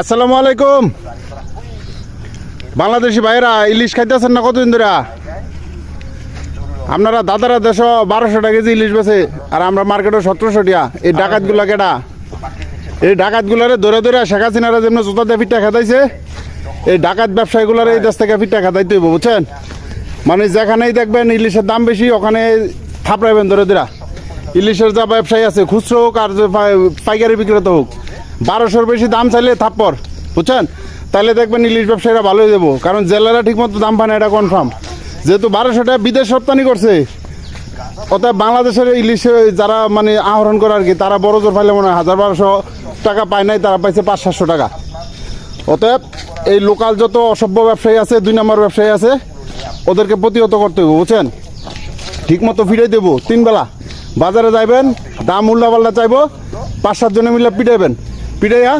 আসসালামু আলাইকুম। বাংলাদেশি ভাইরা ইলিশ খাইতেছেন না কতদিন ধরে? আপনারা দাদারা 1200 টাকা কেজি ইলিশ বেছে, আর আমরা মার্কেটে 1700 টাকা। এই ডাকাতগুলা কেডা? এই ডাকাতগুলারে ধরে ধরে শেখ হাসিনারা যেমন জুতা দিয়ে ফিটটা খেতাইছে, এই ডাকাত ব্যবসায়ীগুলার এই দেশ থেকে ফিটটা খেতাইতে হইব, বুঝছেন? মানে যেখানেই দেখবেন ইলিশের দাম বেশি, ওখানে থাপড়াইবেন ধরে ধরে। ইলিশের যা ব্যবসায়ী আছে, খুচরো হোক আর পাইকারি বিক্রেতা হোক, 1200-র বেশি দাম চাইলে থাপ্পড়, বুঝছেন? তাহলে দেখবেন ইলিশ ব্যবসায়ীরা ভালো হয়ে যাবো, কারণ জেলেরা ঠিকমতো দাম পায় না, এটা কনফার্ম। যেহেতু 1200 টাকা বিদেশ রপ্তানি করছে, অতএব বাংলাদেশের ইলিশে যারা মানে আহরণ করে আর কি, তারা বড় জোর পাইলে মনে হয় 1200 টাকা পায় নাই, তারা পাইছে 500-700 টাকা। অতএব এই লোকাল যত অসভ্য ব্যবসায়ী আছে, 2 নম্বর ব্যবসায়ী আছে, ওদেরকে প্রতিহত করতে হবে, বুঝছেন? ঠিকমতো ফিরে দেবো। 3 বেলা বাজারে যাইবেন, দাম উল্লা পাল্লা চাইবো, 5-7 জনে মিলে পিটাইবেন, পিটাইয়া